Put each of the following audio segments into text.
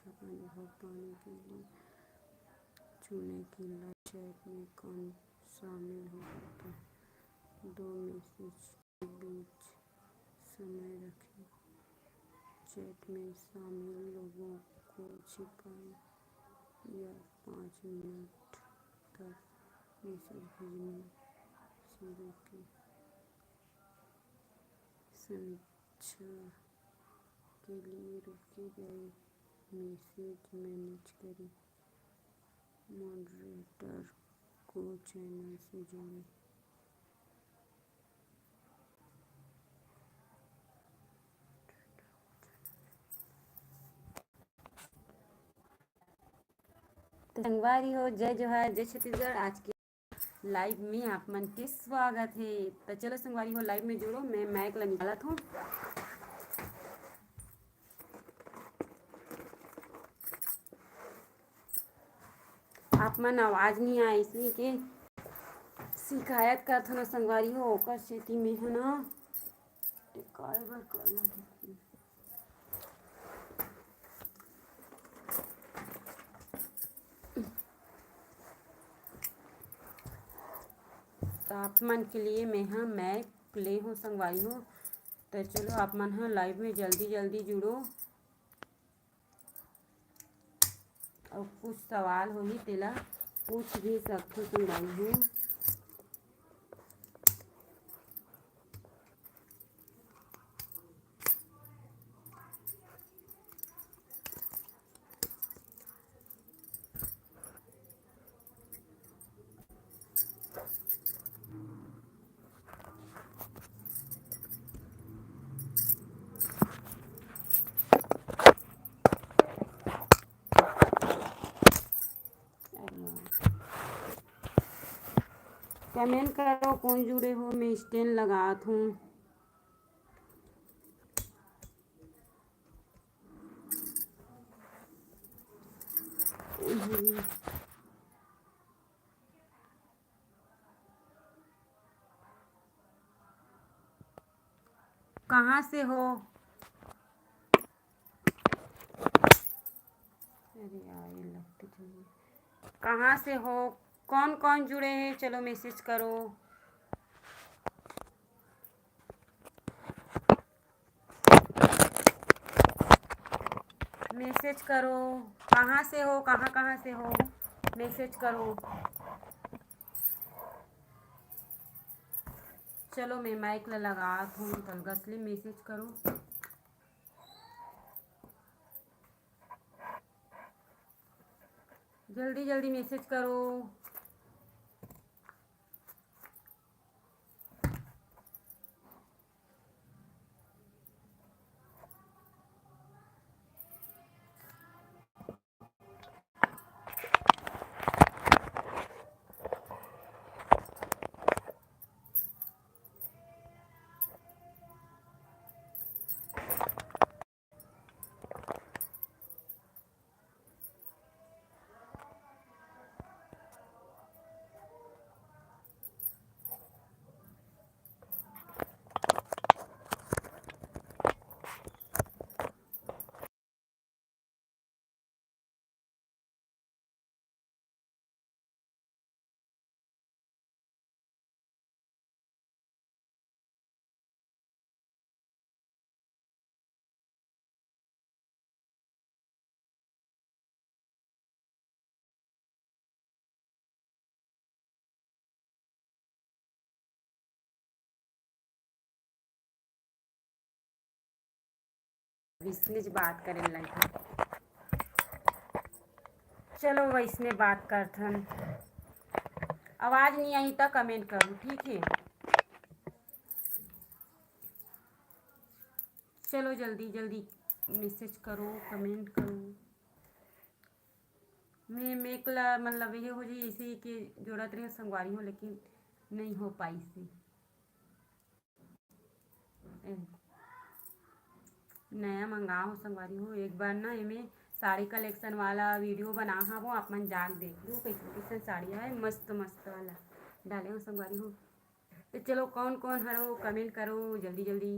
अच्छा अनुभव पाने के लिए चुनें कि लाइव चैट में कौन शामिल हो सकता है। 2 मैसेज के बीच समय रखें। चैट में शामिल लोगों को छिपाएं या 5 मिनट तक मैसेज भेजने से रोकें। समीक्षा के लिए रोके गए मैसेज मैनेज करें। मॉडरेटर को चैनल से जोड़ें। तो संगवारी हो, जय जोहार, जय छत्तीसगढ़। आज के लाइव में आप मन के स्वागत है। तो चलो संगवारी हो, लाइव में जुड़ो। मैं माइक ला निकालत हूँ। आप मन आवाज नहीं आए इसलिए के शिकायत करत हो ना संगवारी हो, ओकर सेती में है ना टिकाए बर करना। तो आप मन के लिए मैं हाँ मैक ले हूँ संगवारी हो। तो चलो आप मन हाँ लाइव में जल्दी जल्दी जुड़ो और कुछ सवाल होही तेला पूछ भी सकथो संगवारी हो। कमेंट करो कौन जुड़े हो, मैं स्टैंड लगात हूँ। कहाँ से हो? अरे यार ये लगते चाहिए। कहाँ से हो? कौन कौन जुड़े हैं? चलो मैसेज करो। मैसेज करो। कहाँ से हो? कहाँ से हो? मैसेज करो। चलो मैं माइक ला लगात हूँ। तलगस ले मैसेज करो। जल्दी जल्दी मैसेज करो। वैसने बात करे लगे। चलो वैसने बात करथन। आवाज नहीं आई तो कमेंट करो, ठीक है। चलो जल्दी जल्दी मैसेज करो, कमेंट करो। मैं कला मतलब ये हो जी इसी के जोड़त रहे संगवारी हो, लेकिन नहीं हो पाई सी। नया मंगाओ संगवारी हो। एक बार ना इमें साड़ी कलेक्शन वाला वीडियो बना हाँ वो आप मन जाके देख लो कैसे कैसे साड़ी है, मस्त मस्त वाला डाले हो संगवारी हो। तो चलो कौन कौन हरो कमेंट करो जल्दी जल्दी।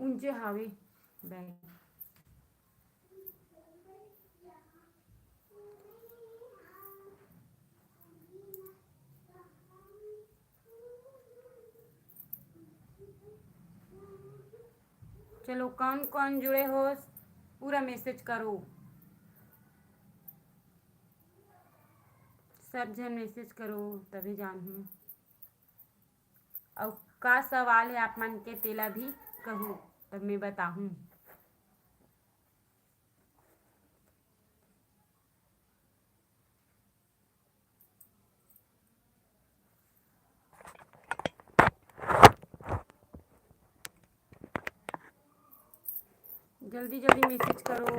ऊंचे हावे बैग। चलो कौन कौन जुड़े हो पूरा मैसेज करो, सब जन मैसेज करो तभी जानूँ। और का सवाल है आप मन के तेला भी कहो तब मैं बताऊँ। जल्दी जल्दी मैसेज करो।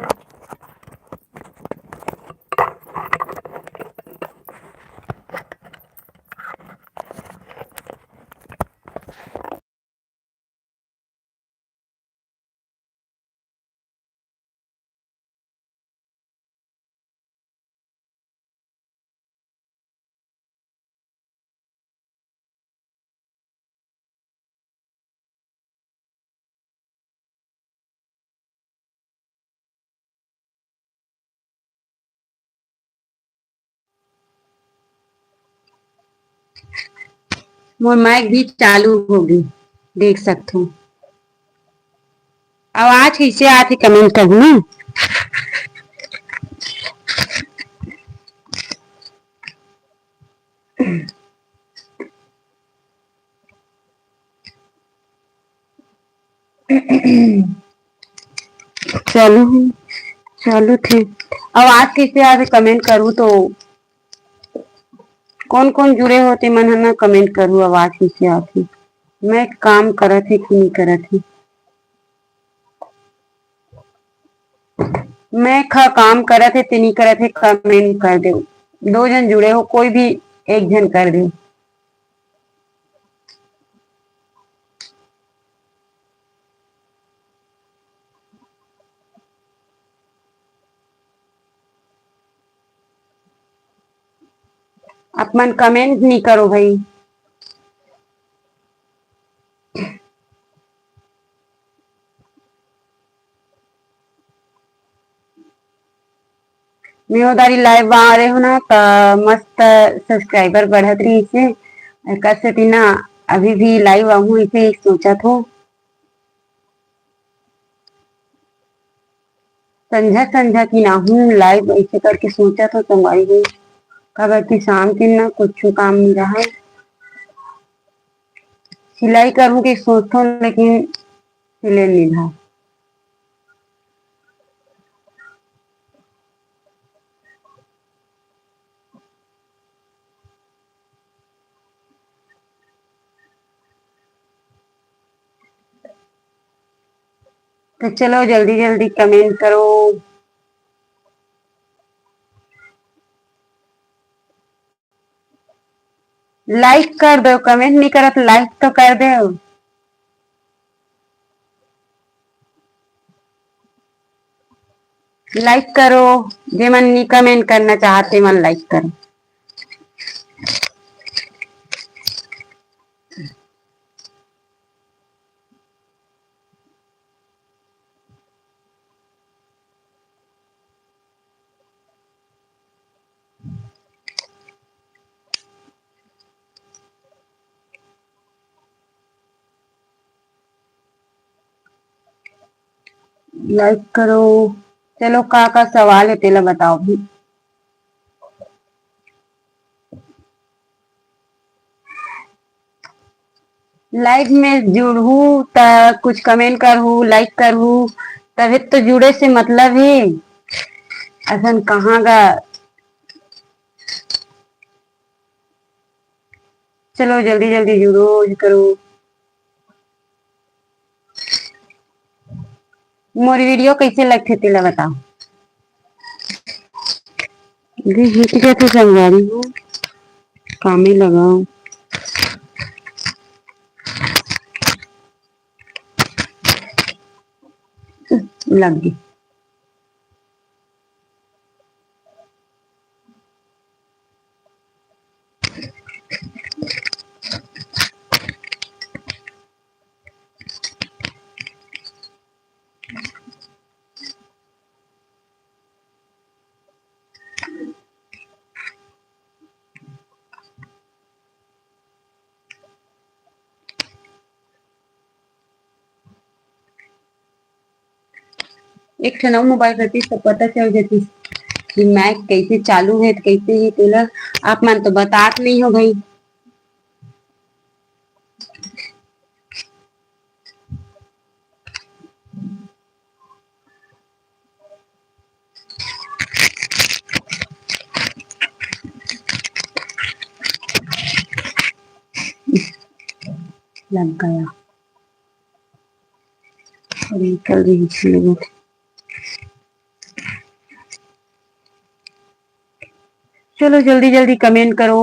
मोर माइक भी चालू होगी, देख सकते हो। आवाज कैसे आती कमेंट करना। चलो चलो ठीक। आवाज कैसे आती कमेंट करूँ तो कौन कौन जुड़े होते मन है कमेंट करूँ आवाज कैसे आती। मैं काम करत थे कि नहीं करत थे। मैं काम करत थे नहीं करत थे कमेंट कर दो। दो जन जुड़े हो कोई भी एक जन कर दे। अपन कमेंट नहीं करो भाई। मैं उधारी लाइव आ रहे हो ना तो मस्त सब्सक्राइबर बढ़त रही से कैसे थी ना। अभी भी लाइव आऊँ इसे सोचा था संझा संझा की ना हूँ लाइव ऐसे करके सोचा था तुम्हारी गई खबर थी शाम की ना कुछ काम नहीं रहा। सिलाई करूँ कि सोचता हूँ लेकिन सिले नहीं रहा। तो चलो जल्दी जल्दी कमेंट करो। लाइक कर दो कमेंट नहीं करा तो लाइक तो कर दो। लाइक करो जे मन नहीं कमेंट करना चाहते मन लाइक करो। लाइक करो। चलो का सवाल है तेला बताओ भी। लाइव में जुड़ू त कुछ कमेंट करूँ लाइक करूँ तभी तो जुड़े से मतलब है। असन कहाँ गा। चलो जल्दी जल्दी जुड़ो करो। मोरी वीडियो कैसे लगते तेला बताओ। कैसे संगवारी हो काम ही लगाओ। लग गई। एक ठन अउ मोबाइल रहती तो पता चल जाती कि मैच कैसे चालू है तो कैसे ही तेला। आप मन तो बतात नहीं हो भाई। लग गया निकल रही थी। चलो जल्दी जल्दी कमेंट करो।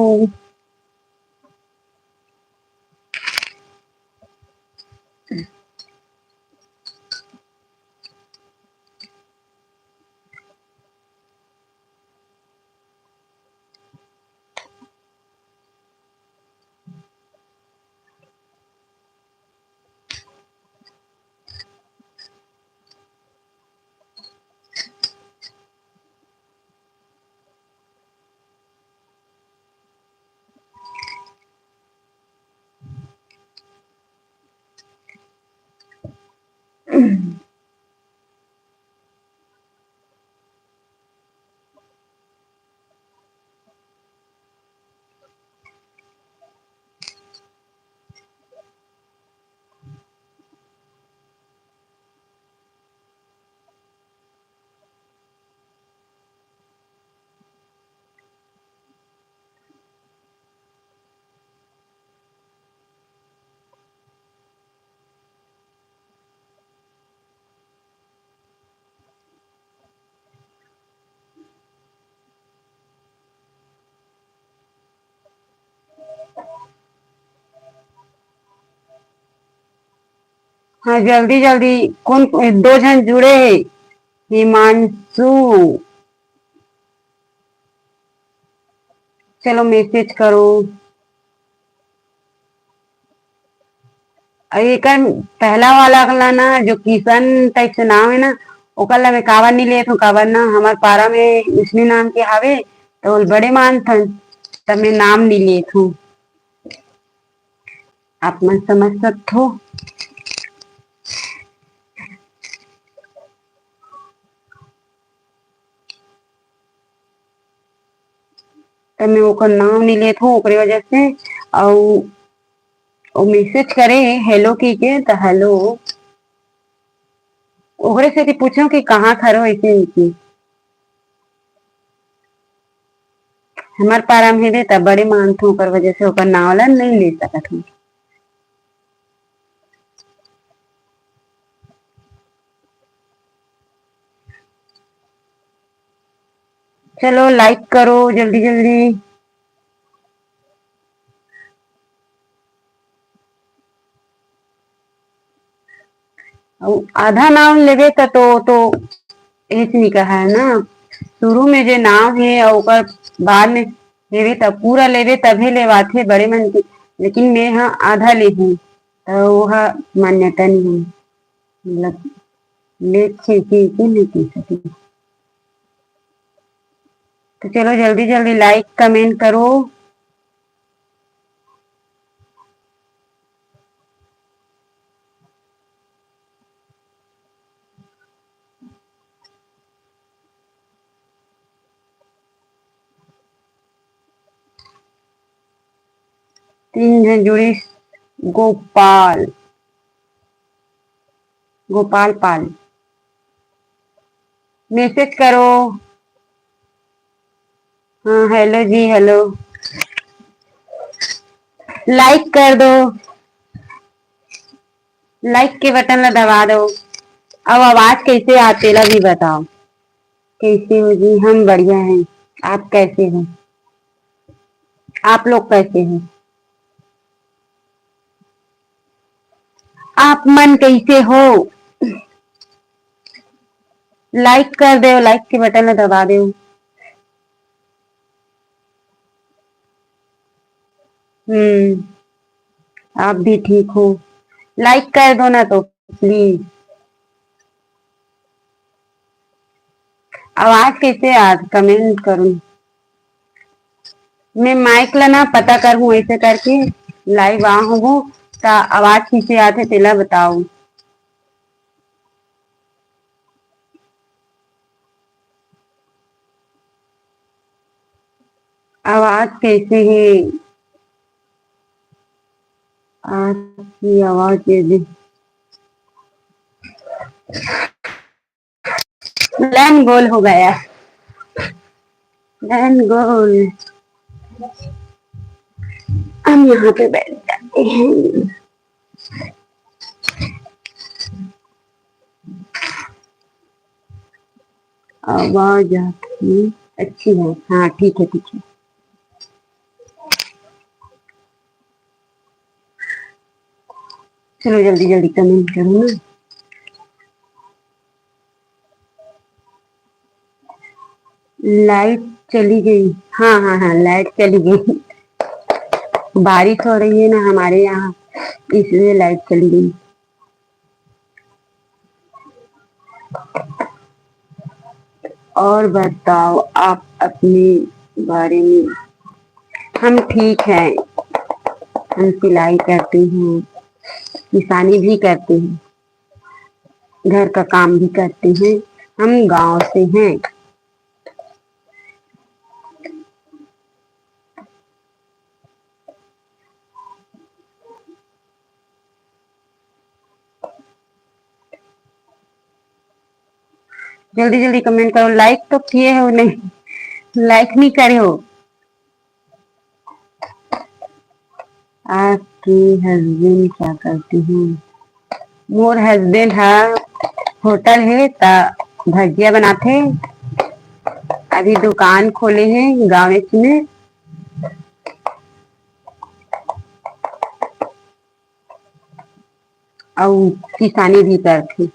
हाँ जल्दी जल्दी। कौन दो जन जुड़े है? हिमांशु। चलो मैसेज करो। एक पहला वाला अगला ना जो किशन टाइप से नाम है ना, ओकर ला मैं काबर नहीं लेत हूँ। काबर ना हमार पारा में उसने नाम के हावे तो बड़े मान थन, तब मैं नाम नहीं लेत हूँ। आप मन समझ सकते हो। तब मैं ओकर नाम नहीं लेत हूँ ओकरे वजह से। और मैसेज करे हेलो की के तो हेलो ओकरे से पूछो कि कहाँ खरो ऐसे ऐसे। हमार पारा में हेदे तब बड़े मानत हूँ, ओकर वजह से ओकर नाम ला नहीं ले सकत हूँ। चलो लाइक करो जल्दी जल्दी। आधा नाम लेवे तो एक नहीं कहा है ना। शुरू में जो नाम है और ओकर बाद में लेवे तब पूरा लेवे तभी लेवाथे बड़े मन के। लेकिन मैं हाँ आधा ले हूँ तो वह मान्यता नहीं है। मतलब लेट छे के नहीं की सकी। तो चलो जल्दी जल्दी लाइक कमेंट करो। 3 जन जुड़ी। गोपाल। गोपाल पाल। मैसेज करो। हाँ हेलो जी हेलो। लाइक कर दो। लाइक के बटन ला दबा दो। अब आवाज कैसे आते ला भी बताओ। कैसे हो जी? हम बढ़िया हैं। आप कैसे हो? आप लोग कैसे हैं? आप मन कैसे हो? लाइक कर दो। लाइक के बटन ला दबा दो। हम्म। आप भी ठीक हो? लाइक कर दो ना तो प्लीज। आवाज कैसे आ कमेंट करूं। मैं माइक ला ना पता करूं ऐसे करके लाइव आ हूँ ता आवाज कैसे आते तेला बताओ। आवाज कैसे है? आपकी आवाज कैसे? लैन गोल हो गया। लैन गोल। हम यहाँ पे बैठ जाते हैं। आवाज आपकी अच्छी है। हाँ ठीक है ठीक है। चलो जल्दी जल्दी कमेंट करो ना। लाइट चली गई। हाँ हाँ हाँ लाइट चली गई। बारिश हो रही है ना हमारे यहाँ, इसलिए लाइट चली गई। और बताओ आप अपने बारे में। हम ठीक हैं। हम सिलाई करते हैं, किसानी भी करते हैं, घर का काम भी करते हैं। हम गांव से हैं। जल्दी जल्दी कमेंट करो। लाइक तो किए हो नहीं, लाइक नहीं करे हो। आपके हस्बैंड क्या करते हैं? मोर हस्बैंड है, होटल है ता भजिया बनाते। अभी दुकान खोले हैं गाँव में। और किसानी भी करते।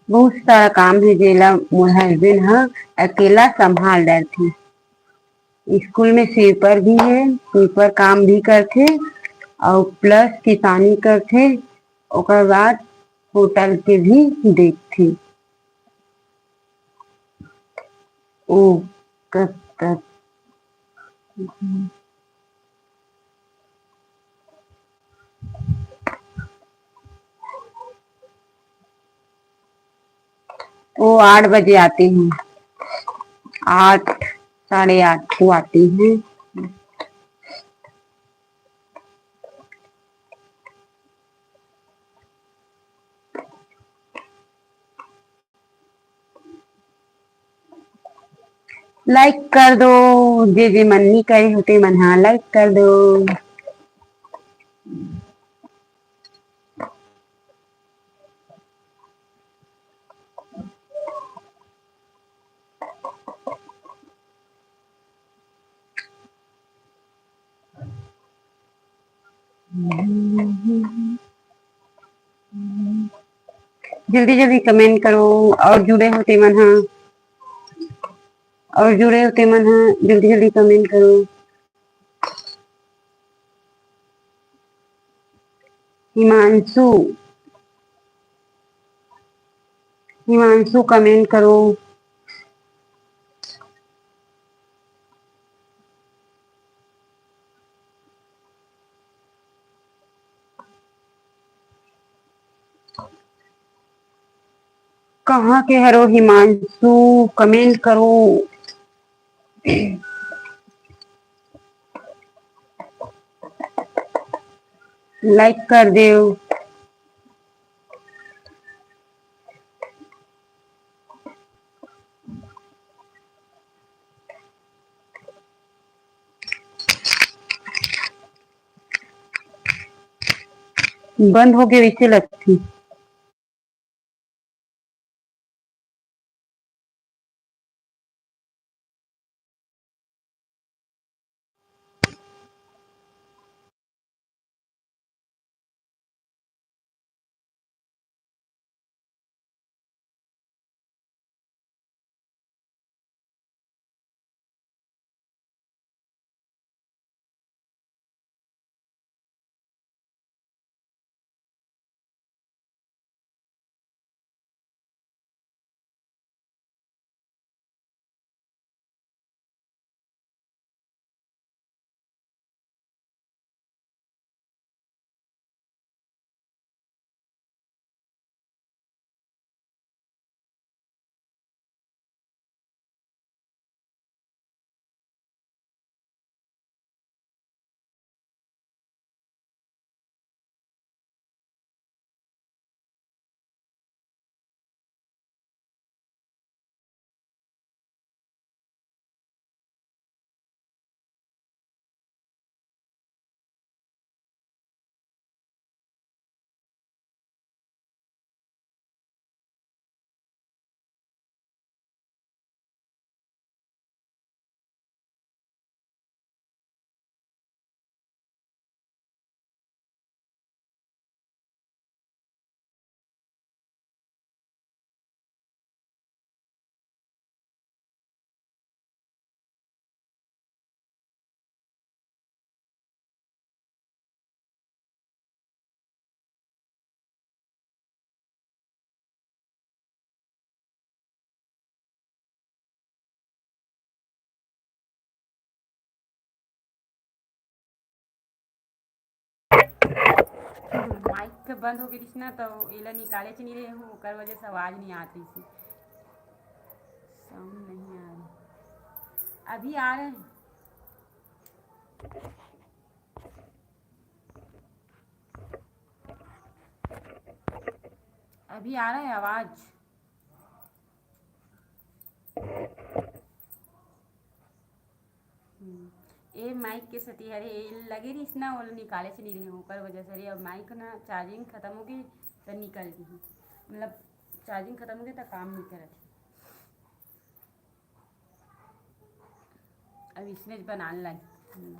बहुत सारा काम है जेला मोर हस्बैंड है अकेला संभाल डरती। स्कूल में स्वीपर भी है, स्वीपर काम भी करते और प्लस किसानी करते। ओकर बाद होटल के भी देखती। ओ कब तक? वो 8 बजे आती हैं। 8, 8:30 को आती हैं। लाइक कर दो। जे जे मन नहीं करे होते मन, हाँ लाइक कर दो। जल्दी जल्दी कमेंट करो। और जुड़े होते मन, हाँ और जुड़े होते मन, हाँ जल्दी जल्दी कमेंट करो। हिमांशु, हिमांशु कमेंट करो। कहाँ के हरो हिमांशु? कमेंट करो। लाइक कर दो। बंद हो गए वैसे लगती। जब बंद हो गई थी ना तो एला निकाले च नहीं रहे हूँ, ओकर वजह से आवाज़ नहीं आती थी, साउंड नहीं आ रहा। अभी आ रहे हैं, अभी आ रहा है आवाज़। ये माइक के सती हरे लगे रही ना, वो निकाले से नहीं रही ओकर वजह से। अब माइक ना चार्जिंग खत्म हो गई तो निकल गई, मतलब चार्जिंग खत्म हो गई तो काम नहीं करत। अब इसने बनाने लगी।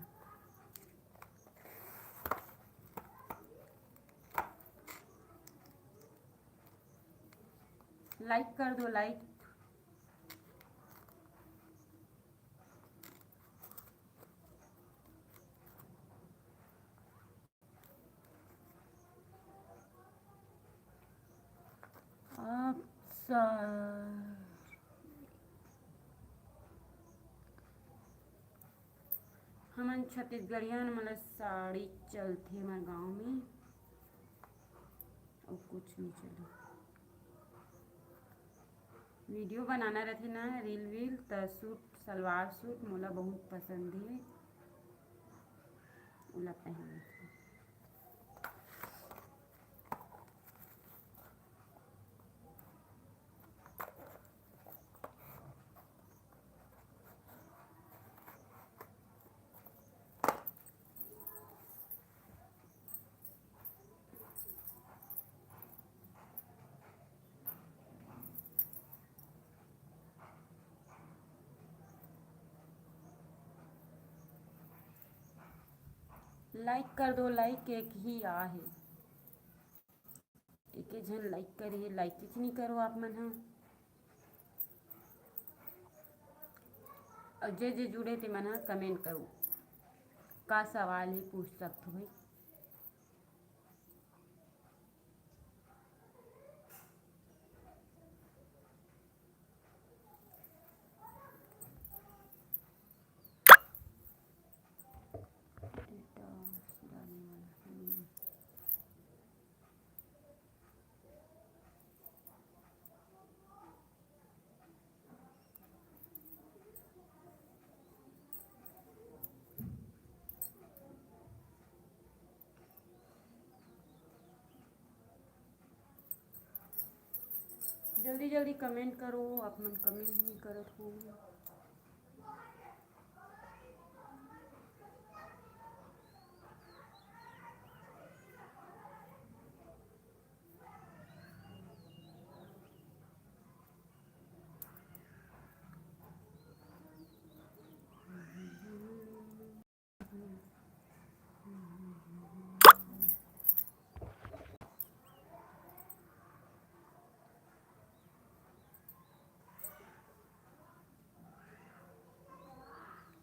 लाइक कर दो, लाइक। हमन छत्तीसगढ़ियन मतलब साड़ी चलती हमारे गांव में, और कुछ नहीं चले। वीडियो बनाना रहते ना रील वील, तो सूट सलवार सूट मोला बहुत पसंद है, ओला पहन। लाइक कर दो, लाइक एक ही आ है, एक जन लाइक करिए, लाइक ही नहीं करो आप मन। हाँ, और जे जे जुड़े थे मन कमेंट करो, का सवाल है पूछ सकते हो भाई। जल्दी जल्दी कमेंट करो, आप मन कमेंट नहीं करत हो।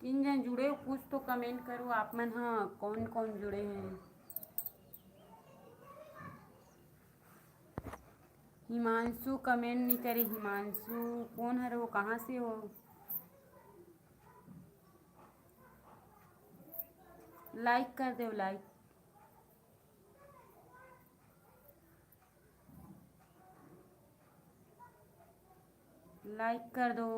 तीन जन जुड़े हो, कुछ तो कमेंट करो आप मन। हाँ, कौन कौन जुड़े हैं? हिमांशु कमेंट नहीं करे। हिमांशु कौन है वो, कहाँ से हो? लाइक कर दो, लाइक। लाइक कर दो।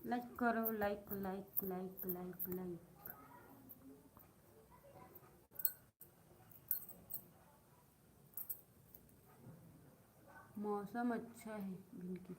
लाइक करो, like like like like like. मौसम अच्छा है बिल्कुल।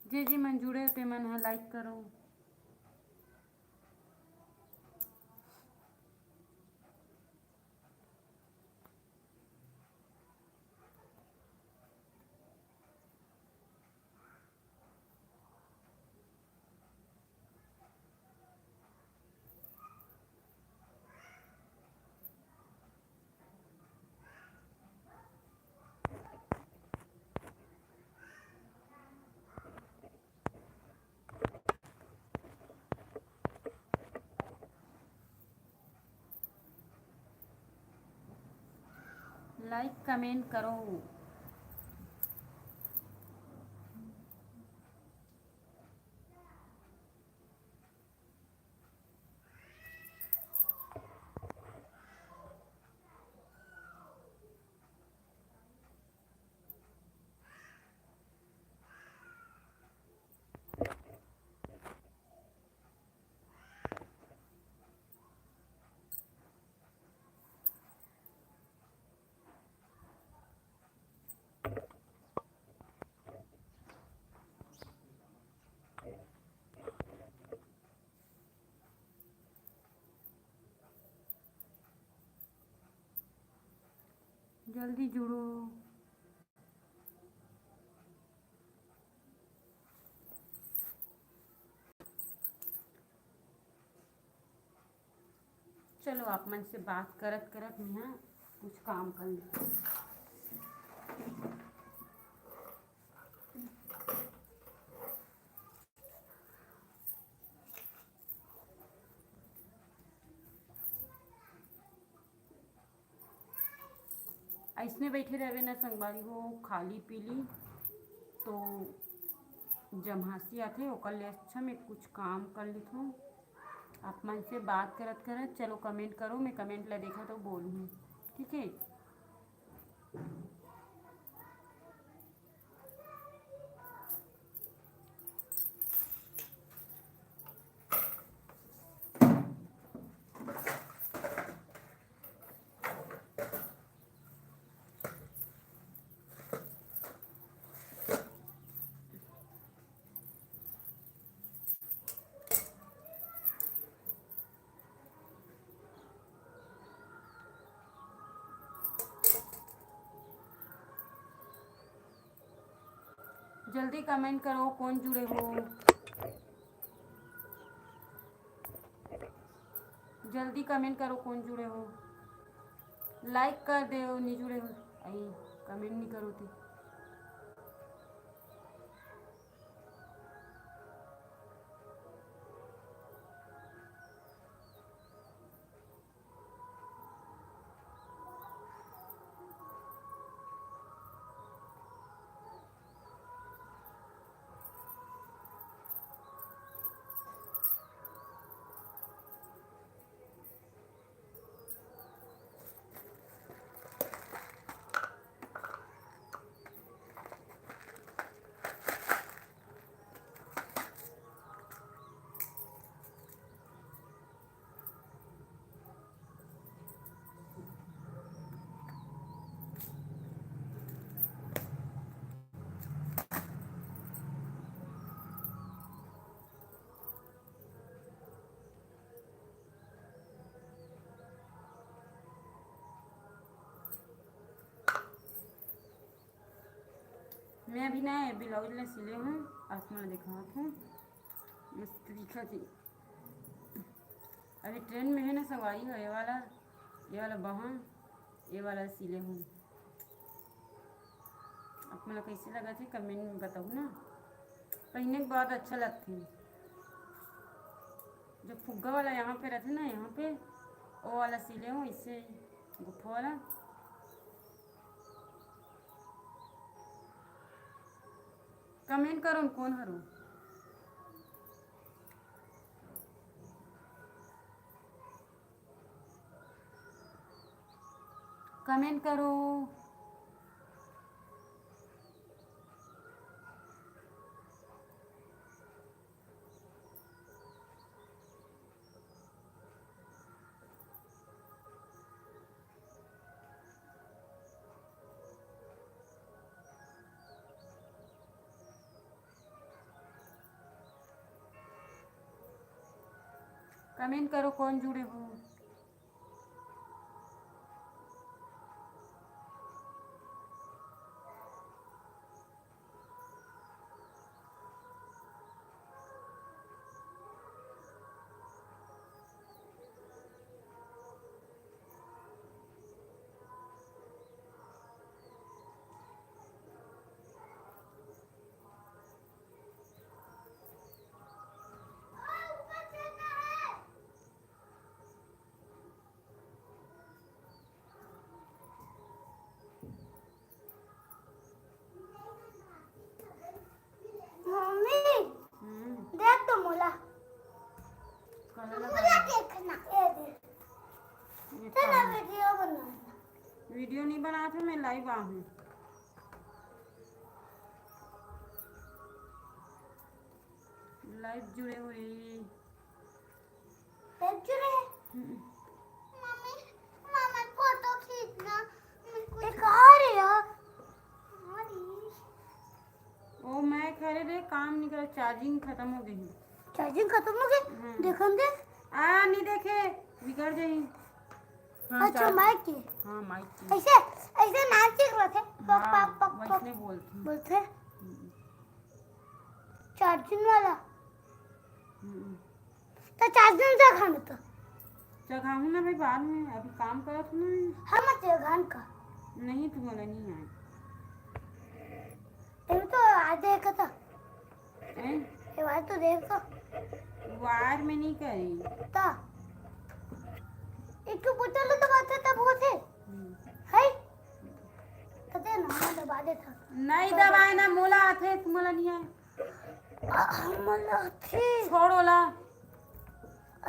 जे जी मन जुड़े होते मन हाँ लाइक करो। लाइक कमेंट करो। जल्दी जुड़ो। चलो आप मन से बात करत करत मैं कुछ काम कर ली। ऐसने बैठे रहे ना संगवारी हो, खाली पीली तो जमहासी आथे ओकर ले अच्छा मैं कुछ काम कर लेत हूँ। आप मन से बात करत करत चलो कमेंट करो, मैं कमेंट ला देखा तो बोलूँ, ठीक है। जल्दी कमेंट करो कौन जुड़े हो, जल्दी कमेंट करो कौन जुड़े हो। लाइक कर दे नहीं जुड़े हो, आई कमेंट नहीं करो थे। मैं अभी ना ब्लाउज ला सिले हूँ, आप मैं दिखात हूँ मस्त दिखा थी। अभी ट्रेन में है ना सवारी हो, ये वाला बहा ये वाला सिले हूँ। आप मतलब कैसे लगा थे कमेंट में बताओ ना। पहनने के बाद अच्छा लगती है। जो फुग्गा वाला यहाँ पे रहते ना, यहाँ पे वो वाला सिले हूँ, इससे गुफ्फा वाला। कमेंट करो कौन हरू, कमेंट करो। कमेंट करो कौन जुड़े हो। वीडियो नहीं बना था, मैं लाइव आ हूँ। लाइव जुड़े हुए लाइव जुड़े मम्मी मम्मी फोटो खींचना एक आ रही है। ओ मैं कह रहे थे काम नहीं कर, चार्जिंग खत्म हो गई। चार्जिंग खत्म हो गई। देखन दे नहीं देखे बिगड़ गई। हाँ, अच्छा माइक की। हाँ माइक की। ऐसे ऐसे नाच रहे थे। पक हाँ, पक पक वैसे बोलती बोलते चार्जिंग वाला तो चार्जिंग जा खाने तो जगाऊँ ना भाई बाद में, अभी काम करो तुम। हम जगान का नहीं तुम्हारा नहीं आए। तो आज देखा था ये बार तो देखा वार में नहीं करी ता एक बोतल तो बात है तब वो थे है कते ना दबा दे था नहीं दबाए ना मोला आथे तुम्हारा नहीं आए। मला थे छोड़ोला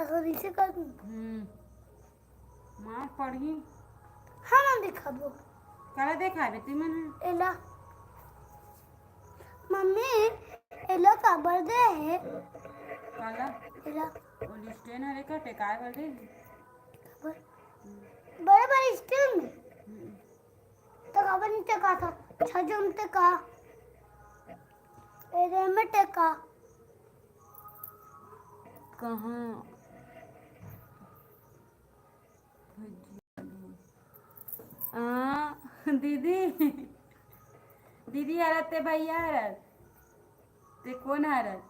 असो रीसे कर मार पड़ी। हाँ ना दिखाबो कल देखा बेटी मैंने एला मम्मी एला का बर्थडे है काला एला और स्टेन हरे का टेकाए बड़े बड़े बड़े स्टील में तो खबर नहीं टेका था छजम टेका एरे में टेका कहाँ दीदी दीदी हरत ते भैया हरत ते कौन हरत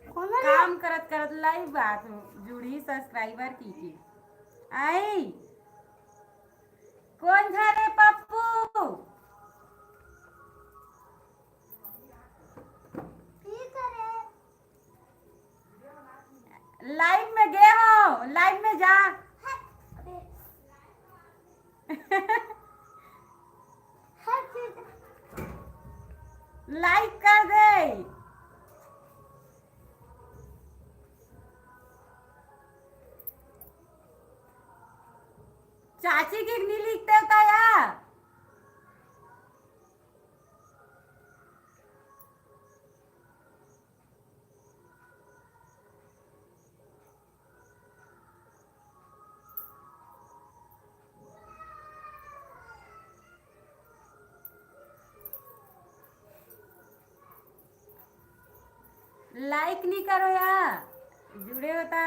काम करत करत लाइव बात जुड़ी सब्सक्राइबर की आई कौन था रे पप्पू लाइव में गए हो लाइव में जा लाइक कर दे चाची की नहीं लिखते होता यार लाइक नहीं करो यार जुड़े होता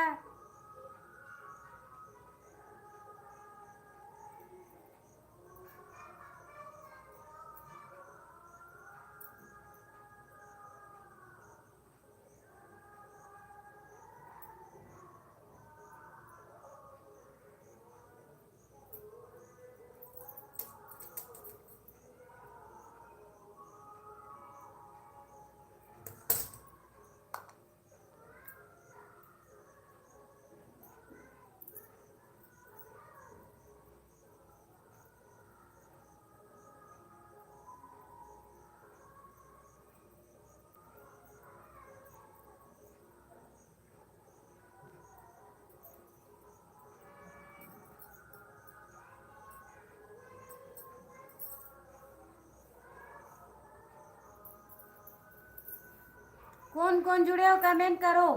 कौन कौन जुड़े हो कमेंट करो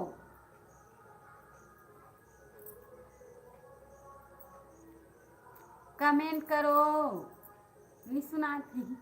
कमेंट करो नहीं सुनाती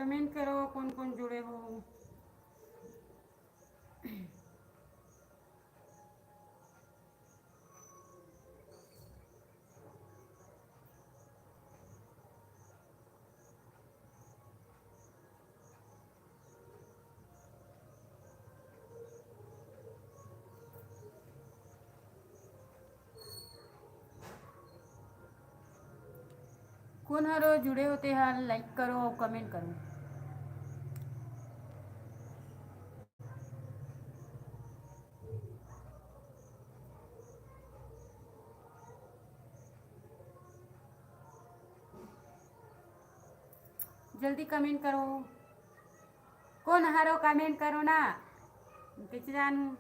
कमेंट करो कौन कौन जुड़े हो। कौन हरो जुड़े होते हैं, लाइक करो और कमेंट करो। जल्दी कमेंट करो, कौन हरो कमेंट करो ना, किच जानू।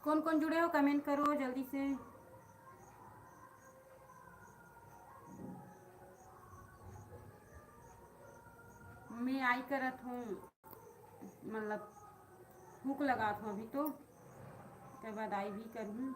कौन कौन जुड़े हो कमेंट करो जल्दी से। मैं आई करत हूँ, मतलब भूख लगा था अभी तो, उसके बाद आई भी करूँ।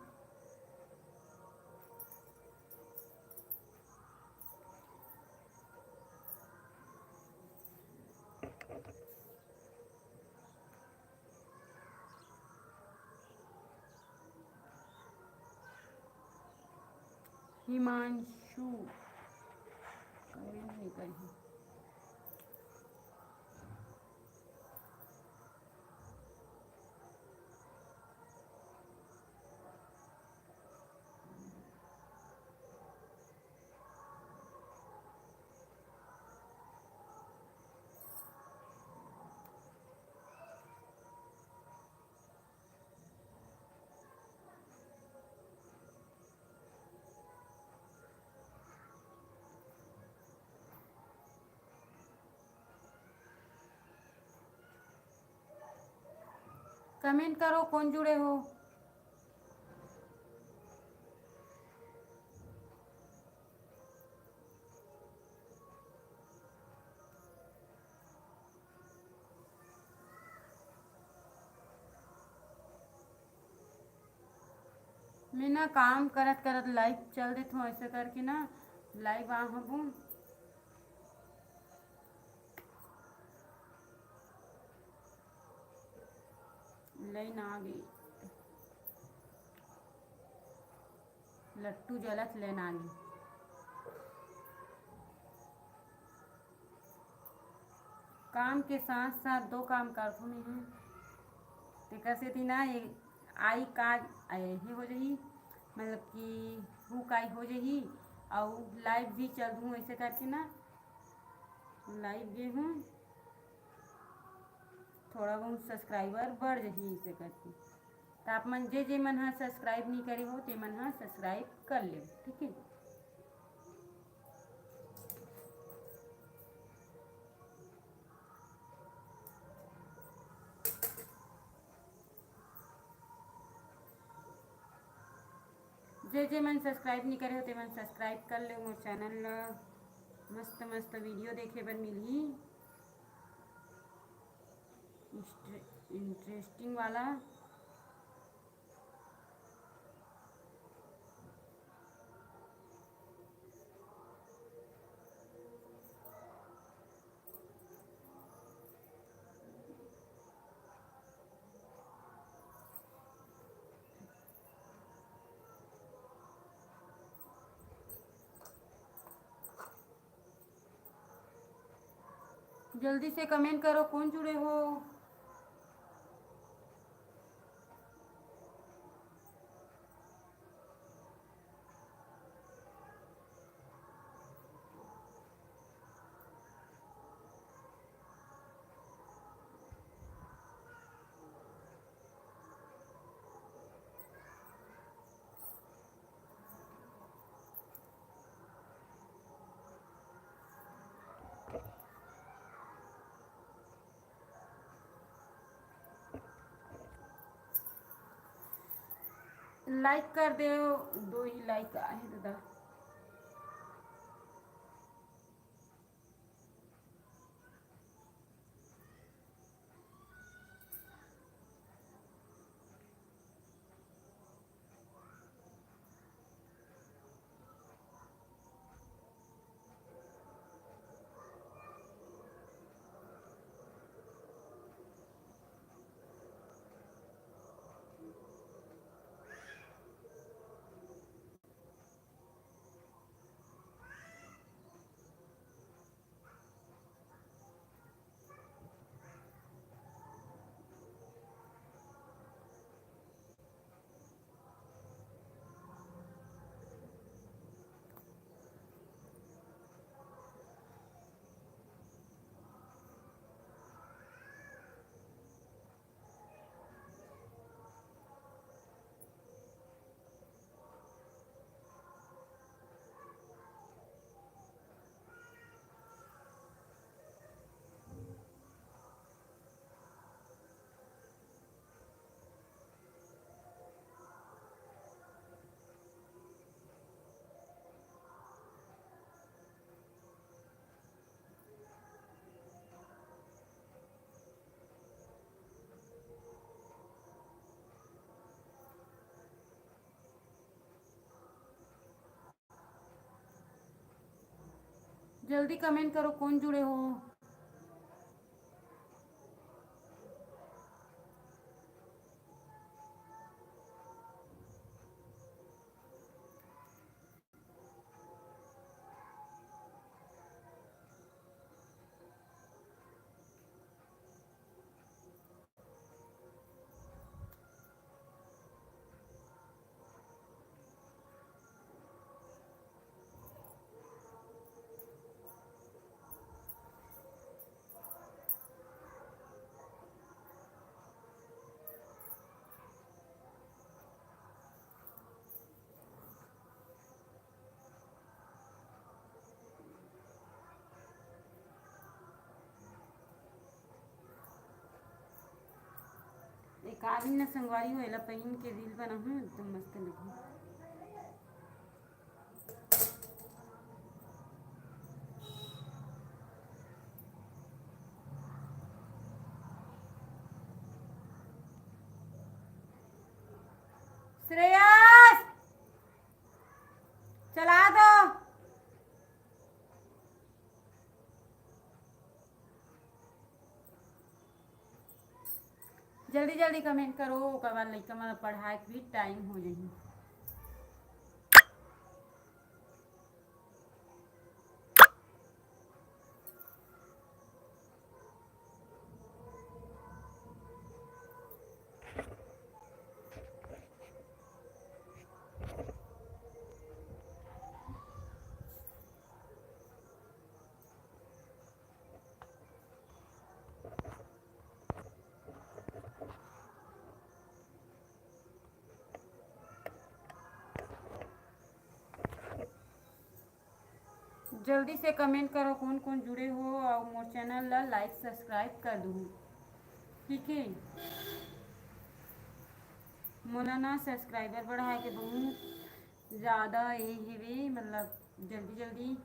हिमांशु कमेंट नहीं करी। कमेंट करो कौन जुड़े हो। मैं ना काम करत करत लाइव चल देती हूँ, ऐसे करके ना लाइव आ हूँ। लाइन आ गई, लट्टू जलत लेन आ गई। काम के साथ साथ दो काम करती हूँ, तो कैसे थी ना ये आई काज आए ही हो जाही, मतलब कि भूख आई हो जाही और लाइव भी चल दूँ, ऐसे करके ना लाइव गए हूँ, थोड़ा बहुत सब्सक्राइबर बढ़ जाही ऐसे करके। तो आप मन जे मन हाँ सब्सक्राइब नहीं करे हो ते मन हाँ सब्सक्राइब कर ले, ठीक है। जे मन सब्सक्राइब नहीं करे हो ते मन सब्सक्राइब कर ले मोर चैनल ला। मस्त मस्त वीडियो देखे बर मिलही, इंटरेस्टिंग वाला। जल्दी से कमेंट करो कौन जुड़े हो। लाइक कर दो, दो ही लाइक आए दादा। जल्दी कमेंट करो कौन जुड़े हो। एक आदमी ना संगवारी हो एला पहिन के रील बनाहूँ एकदम मस्त लगी। श्रेयस चला दो। जल्दी जल्दी कमेंट करो ओकर बाद लइका मन पढ़ाए के भी टाइम हो जाही। जल्दी से कमेंट करो कौन कौन जुड़े हो और मोर चैनल ला लाइक सब्सक्राइब कर दो। ठीक है, मोला ना सब्सक्राइबर बढ़ाए के बहुत ज़्यादा ये हेवे, मतलब जल्दी जल्दी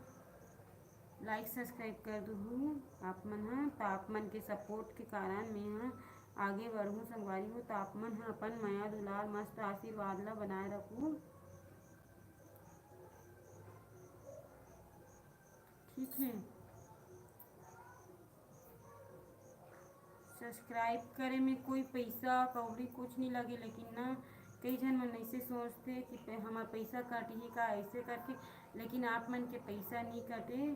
लाइक सब्सक्राइब कर दूँ आप मन हाँ। तो आप मन के सपोर्ट के कारण मैं हाँ आगे बढ़ूँ संगवारी हो। तो आप मन हाँ अपन माया दुलार मस्त आशीर्वाद ला बनाए रखूँ। ठीक है, सब्सक्राइब करे में कोई पैसा कौड़ी कुछ नहीं लगे, लेकिन ना कई जन मन ऐसे सोचते कि हमार पैसा कटही का ऐसे करके, लेकिन आप मन के पैसा नहीं कटे।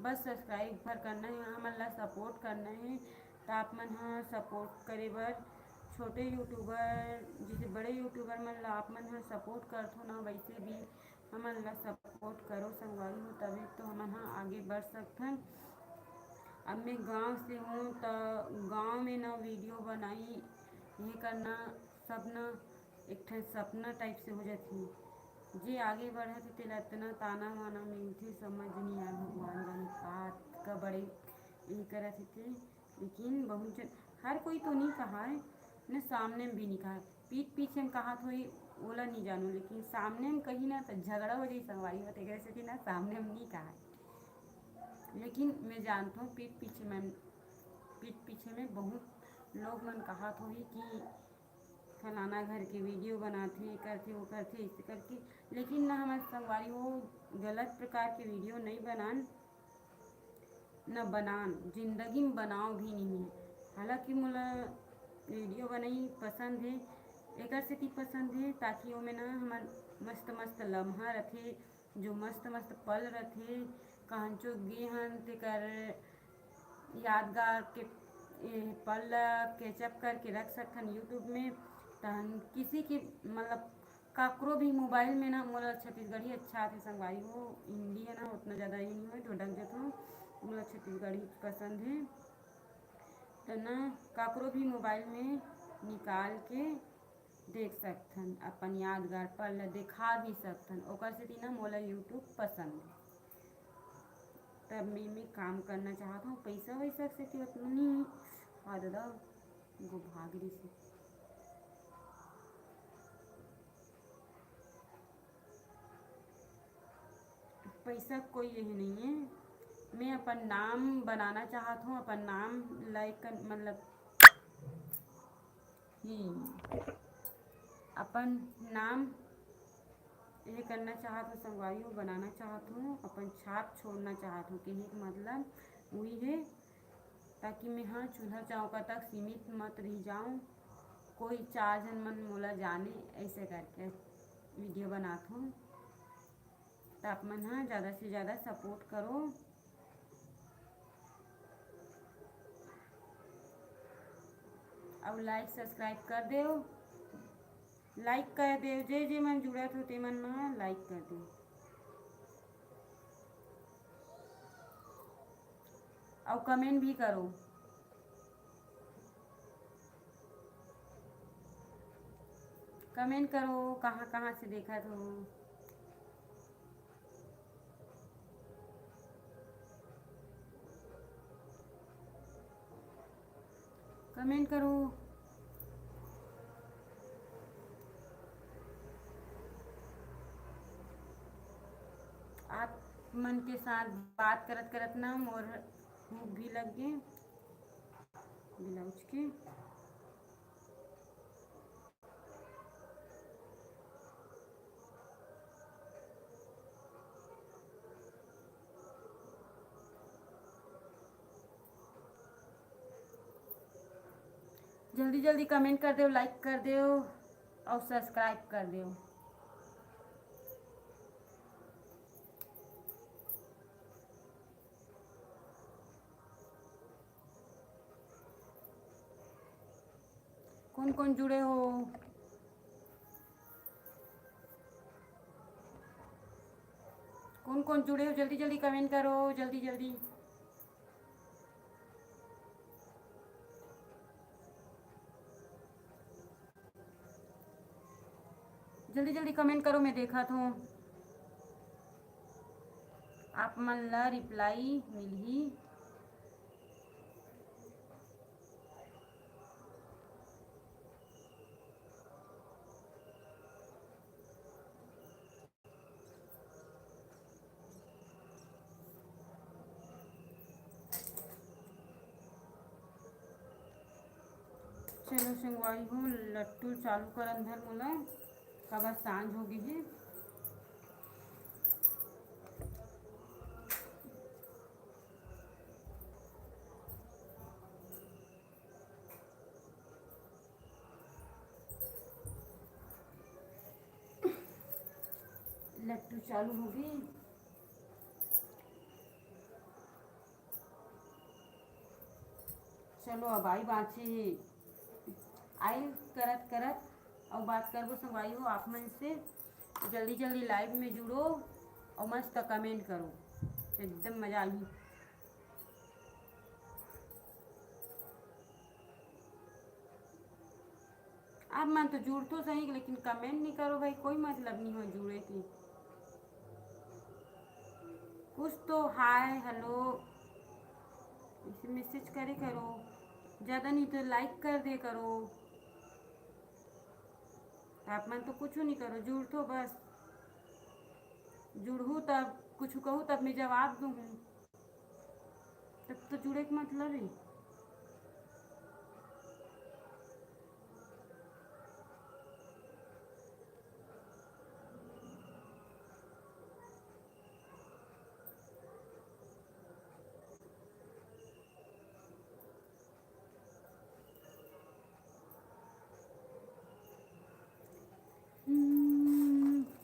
बस सब्सक्राइब भर करना है, हमन ला सपोर्ट करना है। तो आप मन हाँ सपोर्ट करे बर छोटे यूट्यूबर जैसे बड़े यूट्यूबर मन ला आप मन हाँ सपोर्ट करथो ना, वैसे भी हमन ला सपोर्ट करो संगवारी हो, तभी तो हमन हाँ आगे बढ़ सकथन। अब मैं गांव से हूँ तो गांव में ना वीडियो बनाई ये करना सब ना एक ठन सपना टाइप से हो जाती। जे आगे बढ़त थे तेला इतना ताना वाना मिलथे समझ नहीं आए, भगवान जाने का बड़े यही करत थे। लेकिन बहुत जन हर कोई तो नहीं कहा है न, सामने में भी नहीं कहा, पीठ पीछे में कहा थोड़ी ओला नहीं जानू, लेकिन सामने में कही ना तो झगड़ा हो जाए संगवारी होते कैसे थी ना, सामने में नहीं कहा। लेकिन मैं जानता हूँ पीठ पीछे में बहुत लोग मन कहा थोड़ी कि फलाना घर के वीडियो बनाते करते वो करते इसे करके, लेकिन ना हमारे संगवारी हो गलत प्रकार के वीडियो नहीं बनान न बनान, जिंदगी में बनाओ भी नहीं है। हालांकि मोला वीडियो बनाई पसंद है, एकर से पसंद है ताकि वो में ना हमार मस्त मस्त लम्हा रथे, जो मस्त मस्त पल रथे कहाँचो गे हन तेकर यादगार के पल कैचअप करके रख सकथन यूट्यूब में। तहन किसी की मतलब काकरो भी मोबाइल में ना मोला छत्तीसगढ़ी अच्छा आथे संगवारी हो, हिंदी है ना उतना ज़्यादा ही नहीं हो तो ढंग जाता हूँ, मोला छत्तीसगढ़ी पसंद है। तो ना काकरो भी मोबाइल में निकाल के देख सकथन, अपन यादगार पल दिखा भी सकथन, ओकर से ना मोला यूट्यूब पसंद है। तब मैं काम करना चाहता हूँ, पैसा वैसा से कि उतना नहीं आ दादा गो भागरी से पैसा कोई यही नहीं है। मैं अपन नाम बनाना चाहता हूँ, अपन नाम लाइक मतलब अपन नाम ये करना चाहत हूँ संगवारी हूँ, बनाना चाहत हूँ, अपन छाप छोड़ना चाहत हूँ। कहे का मतलब वही है, ताकि मैं हाँ चूल्हा चौका तक सीमित मत रह जाऊँ, कोई 4 जन मन मोला जाने, ऐसे करके वीडियो बनात हूँ। तो आप मन हाँ ज़्यादा से ज़्यादा सपोर्ट करो। और लाइक सब्सक्राइब कर दो, लाइक कर दो, जे जे मन जुड़त हो ते मन हाँ लाइक कर दो। और कमेंट भी करो। कमेंट करो कहाँ कहाँ से देखा तो। कमेंट करो। आप मन के साथ बात करत करत ना मोर भूख भी लग गए ब्लाउज के। जल्दी जल्दी कमेंट कर दो, लाइक कर दो और सब्सक्राइब कर दो। कौन कौन जुड़े हो? कौन कौन जुड़े हो? जल्दी जल्दी कमेंट करो, जल्दी जल्दी। जल्दी जल्दी कमेंट करो, मैं देखा तो आप मन ला रिप्लाई मिलही। चलो संगवारी हो, लट्टू चालू करन धर मोला, कब सांझ हो गई है। लट्टू चालू हो गई। चलो अब आई बात है, आई करत करत और बात करबो संगवारी हो आप मन से। जल्दी जल्दी लाइव में जुड़ो और मस्त कमेंट करो, एकदम मज़ा आई। आप मन तो जुड़ तो सही, लेकिन कमेंट नहीं करो भाई, कोई मतलब नहीं हो जुड़े की। कुछ तो हाय हेलो इसे मैसेज करे करो, ज़्यादा नहीं तो लाइक कर दे करो। आप मन तो कुछ नहीं करो, जुड़ तो बस। जुड़ू तब कुछ कहूँ तब मैं जवाब दूँ, तब तो जुड़े का मतलब है।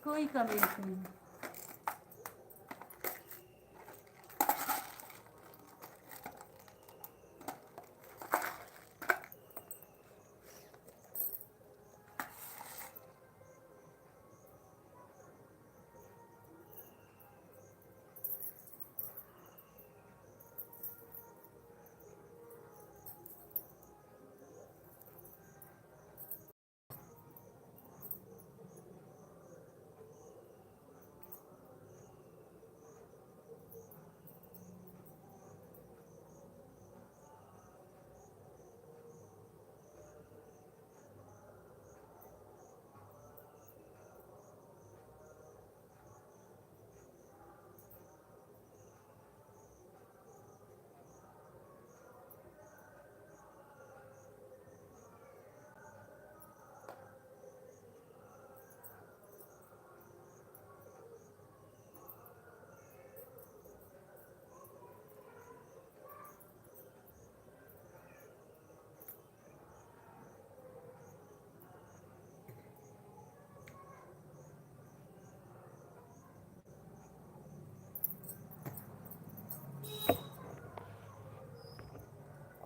कोई कमेंट नहीं।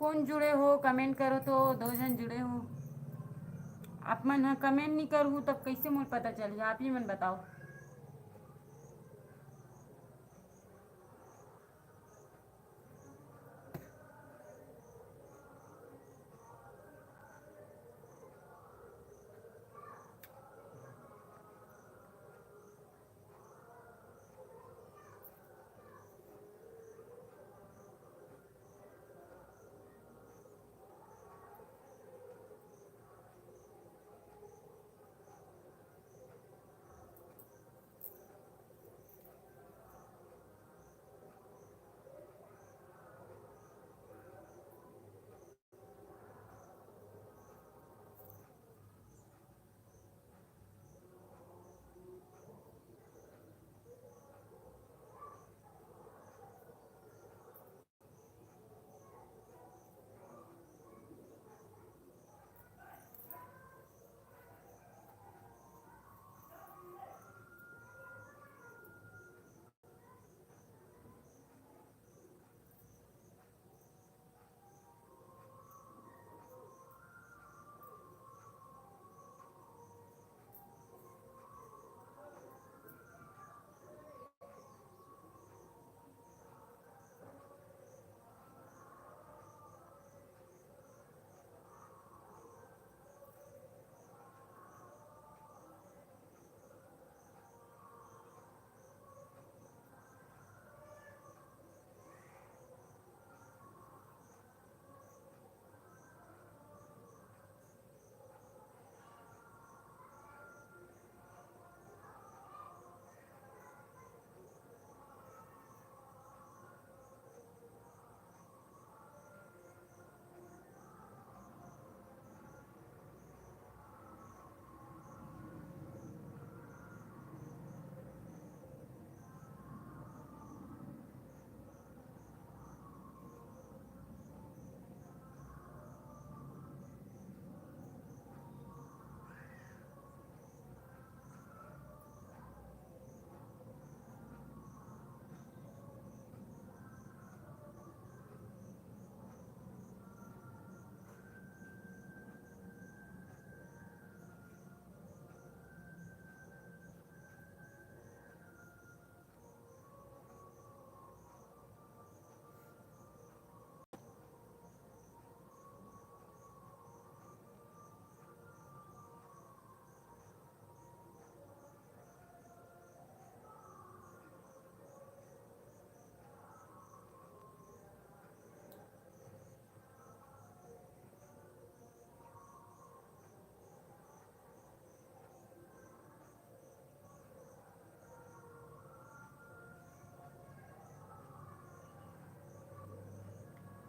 कौन जुड़े हो कमेंट करो तो 2 जन जुड़े हो। आप मन ह कमेंट नहीं करहूँ तब कैसे मोल पता चलही, आप ही मन बताओ।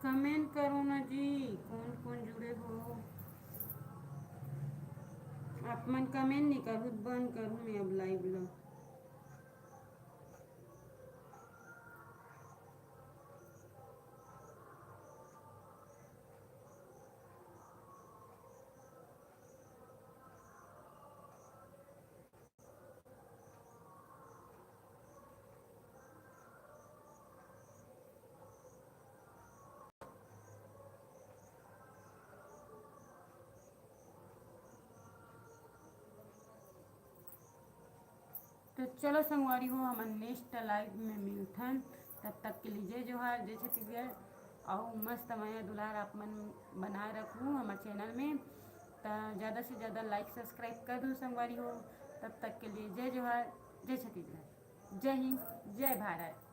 कमेंट करो ना जी, कौन कौन जुड़े हो। आप मन कमेंट नहीं करूँ बंद करूँ मैं अब लाइव ला। तो चलो संगवारी हो, हम नेक्स्ट लाइव में मिलथन। तब तक के लिए जय जोहार, जय छत्तीसगढ़। और मस्त माया दुलार आप मन बनाए रखूँ हमारे चैनल में। तो ज़्यादा से ज़्यादा लाइक सब्सक्राइब कर दूँ संगवारी हो। तब तक के लिए जय जोहार, जय छत्तीसगढ़, जय हिंद, जय भारत।